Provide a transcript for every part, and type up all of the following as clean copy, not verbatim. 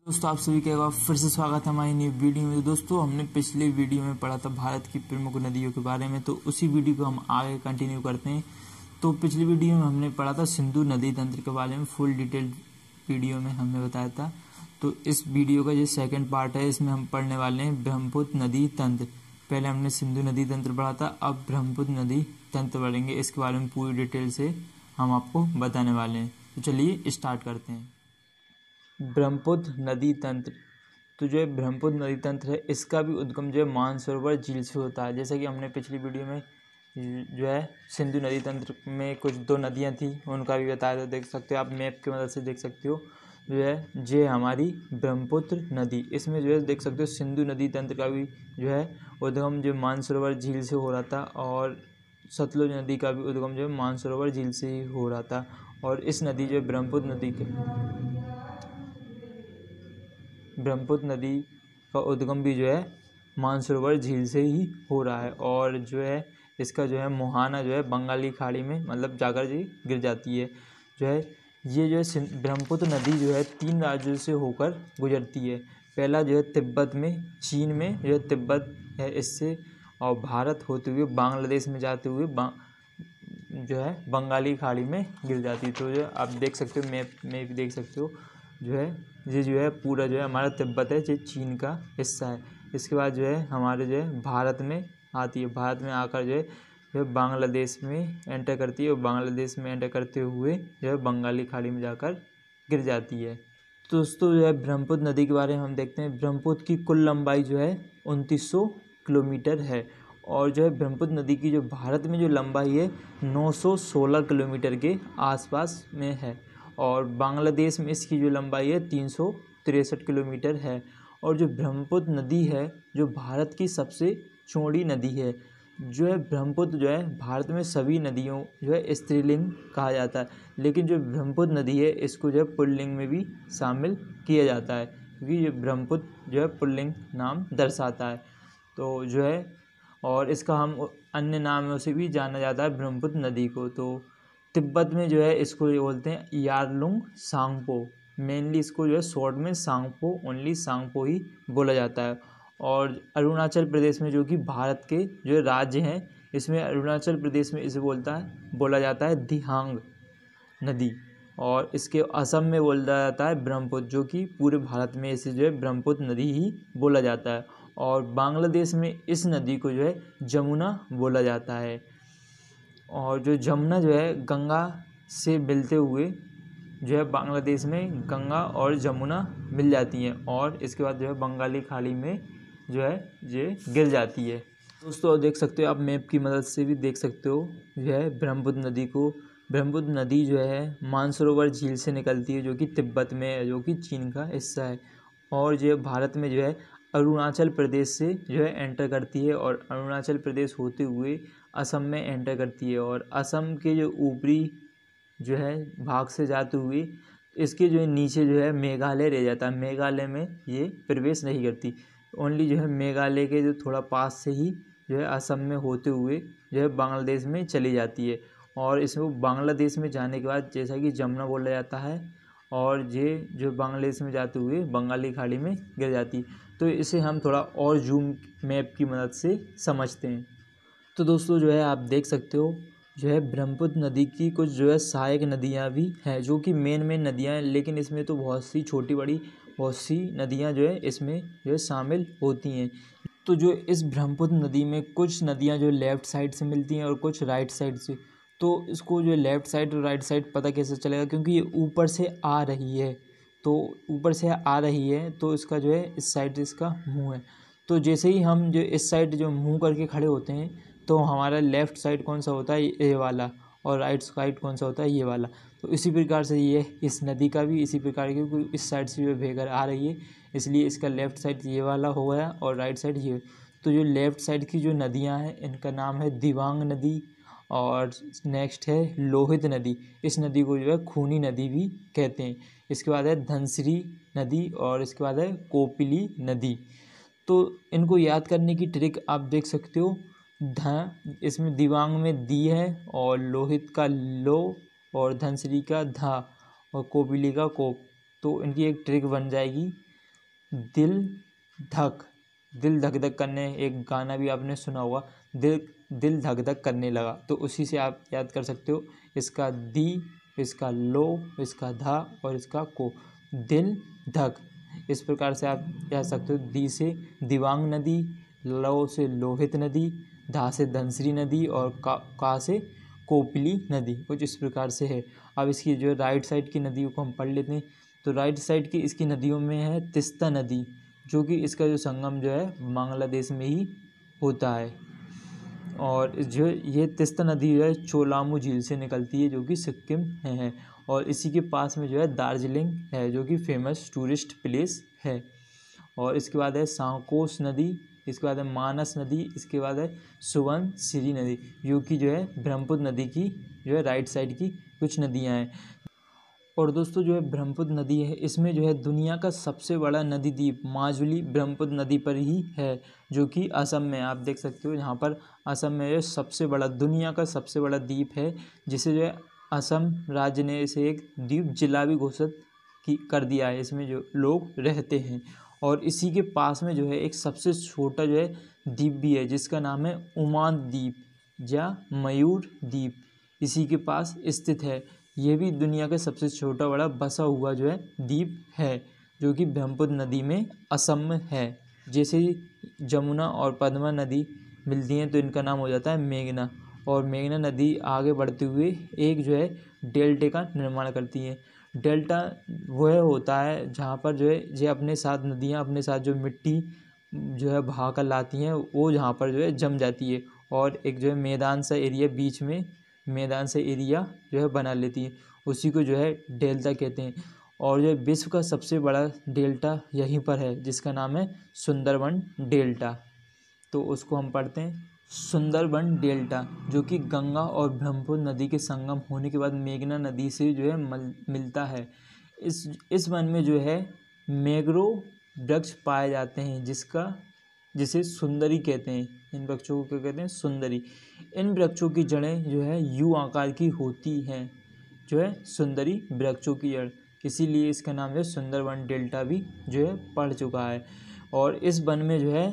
दोस्तों, आप सभी का एक बार फिर से स्वागत है हमारी नई वीडियो में। दोस्तों, हमने पिछले वीडियो में पढ़ा था भारत की प्रमुख नदियों के बारे में, तो उसी वीडियो को हम आगे कंटिन्यू करते हैं। तो पिछली वीडियो में हमने पढ़ा था सिंधु नदी तंत्र के बारे में, फुल डिटेल वीडियो में हमने बताया था। तो इस वीडियो का जो सेकेंड पार्ट है, इसमें हम पढ़ने वाले हैं ब्रह्मपुत्र नदी तंत्र। पहले हमने सिंधु नदी तंत्र पढ़ा था, अब ब्रह्मपुत्र नदी तंत्र पढ़ेंगे। इसके बारे में पूरी डिटेल से हम आपको बताने वाले हैं। तो चलिए स्टार्ट करते हैं। ब्रह्मपुत्र नदी तंत्र, तो जो है ब्रह्मपुत्र नदी तंत्र है, इसका भी उद्गम जो है मानसरोवर झील से होता है। जैसा कि हमने पिछली वीडियो में जो है सिंधु नदी तंत्र में कुछ दो नदियां थी, उनका भी बताया, तो देख सकते हो आप मैप की मदद से देख सकते हो। जो है ये हमारी ब्रह्मपुत्र नदी, इसमें जो है देख सकते हो सिंधु नदी तंत्र का भी जो है उद्गम जो मानसरोवर झील से हो रहा था, और सतलुज नदी का भी उद्गम जो है मानसरोवर झील से ही हो रहा था। और इस नदी जो है ब्रह्मपुत्र नदी का उद्गम भी जो है मानसरोवर झील से ही हो रहा है। और जो है इसका जो है मुहाना जो है बंगाली खाड़ी में मतलब जाकर जी गिर जाती है। जो है ये जो है ब्रह्मपुत्र नदी जो है 3 राज्यों से होकर गुजरती है। पहला जो है तिब्बत में, चीन में जो है तिब्बत है इससे, और भारत होते हुए बांग्लादेश में जाते हुए जो है बंगाली खाड़ी में गिर जाती है। तो जो आप देख सकते हो, मैप में भी देख सकते हो, जो है ये जो है पूरा जो है हमारा तिब्बत है, ये चीन का हिस्सा है। इसके बाद जो है हमारे जो है भारत में आती है, भारत में आकर जो है बांग्लादेश में एंटर करती है, और बांग्लादेश में एंटर करते हुए जो है बंगाली खाड़ी में जाकर गिर जाती है। तो दोस्तों जो है ब्रह्मपुत्र नदी के बारे में हम देखते हैं। ब्रह्मपुत्र की कुल लंबाई जो है 2900 किलोमीटर है, और जो है ब्रह्मपुत्र नदी की जो भारत में जो लंबाई है 916 किलोमीटर के आसपास में है, और बांग्लादेश में इसकी जो लंबाई है 363 किलोमीटर है। और जो ब्रह्मपुत्र नदी है जो भारत की सबसे चौड़ी नदी है। जो है ब्रह्मपुत्र जो है भारत में सभी नदियों जो है स्त्रीलिंग कहा जाता है, लेकिन जो ब्रह्मपुत्र नदी है इसको जो है पुल्लिंग में भी शामिल किया जाता है, क्योंकि ये ब्रह्मपुत्र जो है पुल्लिंग नाम दर्शाता है। तो जो है और इसका हम अन्य नामों से भी जाना जाता है ब्रह्मपुत्र नदी को। तो तिब्बत में जो है इसको ये बोलते हैं यारलुंग सांगपो, मेनली इसको जो है शॉर्ट में सांगपो, ओनली सांगपो ही बोला जाता है। और अरुणाचल प्रदेश में, जो कि भारत के जो राज्य हैं, इसमें अरुणाचल प्रदेश में इसे बोला जाता है दिहांग नदी, और इसके असम में बोला जाता है ब्रह्मपुत्र, जो कि पूरे भारत में इसे जो है ब्रह्मपुत्र नदी ही बोला जाता है। और बांग्लादेश में इस नदी को जो है जमुना बोला जाता है। और जो जमुना जो है गंगा से मिलते हुए जो है बांग्लादेश में गंगा और जमुना मिल जाती हैं, और इसके बाद जो है बंगाली खाड़ी में जो है ये गिर जाती है। दोस्तों देख सकते हो आप, मैप की मदद से भी देख सकते हो जो है ब्रह्मपुत्र नदी को। ब्रह्मपुत्र नदी जो है मानसरोवर झील से निकलती है, जो कि तिब्बत में है, जो कि चीन का हिस्सा है। और जो है भारत में जो है अरुणाचल प्रदेश से जो है एंटर करती है, और अरुणाचल प्रदेश होते हुए असम में एंटर करती है, और असम के जो ऊपरी जो है भाग से जाते हुए इसके जो है नीचे जो है मेघालय रह जाता है। मेघालय में ये प्रवेश नहीं करती, ओनली जो है मेघालय के जो थोड़ा पास से ही जो है असम में होते हुए जो है बांग्लादेश में चली जाती है। और इसमें बांग्लादेश में जाने के बाद जैसा कि जमुना बोला जाता है, और ये जो बांग्लादेश में जाते हुए बंगाली खाड़ी में गिर जाती है। तो इसे हम थोड़ा और जूम मैप की मदद से समझते हैं। तो दोस्तों जो है आप देख सकते हो, जो है ब्रह्मपुत्र नदी की कुछ जो है सहायक नदियाँ भी हैं, जो कि मेन नदियाँ हैं, लेकिन इसमें तो बहुत सी छोटी बड़ी बहुत सी नदियाँ जो है इसमें जो है शामिल होती हैं। तो जो इस ब्रह्मपुत्र नदी में कुछ नदियाँ जो लेफ़्ट साइड से मिलती हैं और कुछ राइट साइड से। तो इसको जो लेफ़्ट साइड और राइट साइड पता कैसे चलेगा, क्योंकि ये ऊपर से आ रही है। तो ऊपर से आ रही है तो इसका जो है इस साइड इसका मुँह है। तो जैसे ही हम जो इस साइड जो मुँह करके खड़े होते हैं, तो हमारा लेफ़्ट साइड कौन सा होता है, ये वाला, और राइट साइड कौन सा होता है, ये वाला। तो इसी प्रकार से ये इस नदी का भी इसी प्रकार की, क्योंकि इस साइड से जो बहकर आ रही है, इसलिए इसका लेफ़्ट साइड ये वाला हो गया और राइट साइड ये। तो जो लेफ़्ट साइड की जो नदियां हैं, इनका नाम है दिबांग नदी, और नेक्स्ट है लोहित नदी। इस नदी को जो है खूनी नदी भी कहते हैं। इसके बाद है धनसिरी नदी, और इसके बाद है कोपिली नदी। तो इनको याद करने की ट्रिक आप देख सकते हो। इसमें दिबांग में दी है, और लोहित का लो, और धनसिरी का धा, और कोपिली का कोप। तो इनकी एक ट्रिक बन जाएगी दिल धक धक करने, एक गाना भी आपने सुना होगा, दिल धक धक करने लगा, तो उसी से आप याद कर सकते हो। इसका दी, इसका लो, इसका धा और इसका को, दिल धक। इस प्रकार से आप कह सकते हो। दी से दिवांग नदी, लो से लोहित नदी, धा से धनश्री नदी और का से कोपली नदी, कुछ इस प्रकार से है। अब इसकी जो राइट साइड की नदियों को हम पढ़ लेते हैं। तो राइट साइड की इसकी नदियों में है तिस्ता नदी, जो कि इसका जो संगम जो है बांग्लादेश में ही होता है। और जो ये तिस्ता नदी जो है चोलामू झील से निकलती है, जो कि सिक्किम में है। और इसी के पास में जो है दार्जिलिंग है, जो कि फेमस टूरिस्ट प्लेस है। और इसके बाद है सांकोस नदी, इसके बाद है मानस नदी, इसके बाद है सुवनसिरी नदी, जो कि जो है ब्रह्मपुत्र नदी की जो है राइट साइड की कुछ नदियां हैं। और दोस्तों जो है ब्रह्मपुत्र नदी है, इसमें जो है दुनिया का सबसे बड़ा नदी द्वीप माजुली ब्रह्मपुत्र नदी पर ही है, जो कि असम में आप देख सकते हो। यहाँ पर असम में जो सबसे बड़ा, दुनिया का सबसे बड़ा द्वीप है, जिसे जो है असम राज्य ने इसे एक द्वीप जिला भी घोषित कर दिया है। इसमें जो लोग रहते हैं। और इसी के पास में जो है एक सबसे छोटा जो है द्वीप भी है, जिसका नाम है उमान द्वीप या मयूर द्वीप, इसी के पास स्थित है। ये भी दुनिया का सबसे छोटा बड़ा बसा हुआ जो है द्वीप है, जो कि ब्रह्मपुत्र नदी में असम में है। जैसे ही जमुना और पद्मा नदी मिलती हैं तो इनका नाम हो जाता है मेघना। और मेघना नदी आगे बढ़ते हुए एक जो है डेल्टा का निर्माण करती है। डेल्टा वह होता है जहाँ पर जो है ये अपने साथ नदियाँ अपने साथ जो मिट्टी जो है बहा कर लाती हैं, वो जहाँ पर जो है जम जाती है और एक जो है मैदान सा एरिया बीच में मैदान से एरिया जो है बना लेती है, उसी को जो है डेल्टा कहते हैं। और जो विश्व का सबसे बड़ा डेल्टा यहीं पर है, जिसका नाम है सुंदरबन डेल्टा। तो उसको हम पढ़ते हैं सुंदरबन डेल्टा, जो कि गंगा और ब्रह्मपुत्र नदी के संगम होने के बाद मेघना नदी से जो है मिलता है। इस वन में जो है मैंग्रोव वृक्ष पाए जाते हैं, जिसे सुंदरी कहते हैं। इन वृक्षों को क्या कहते हैं? सुंदरी। इन वृक्षों की जड़ें जो है यू आकार की होती हैं, जो है सुंदरी वृक्षों की जड़, इसीलिए इसका नाम जो है सुंदरबन डेल्टा भी जो है पड़ चुका है। और इस वन में जो है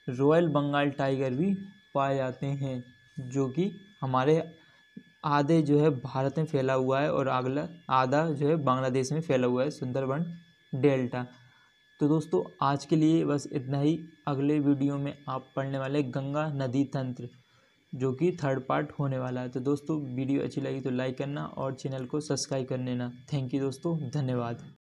रॉयल बंगाल टाइगर भी पाए जाते हैं, जो कि हमारे आधे जो है भारत में फैला हुआ है और अगला आधा जो है बांग्लादेश में फैला हुआ है, सुंदरबन डेल्टा। तो दोस्तों आज के लिए बस इतना ही। अगले वीडियो में आप पढ़ने वाले गंगा नदी तंत्र, जो कि 3rd पार्ट होने वाला है। तो दोस्तों वीडियो अच्छी लगी तो लाइक करना और चैनल को सब्सक्राइब कर लेना। थैंक यू दोस्तों, धन्यवाद।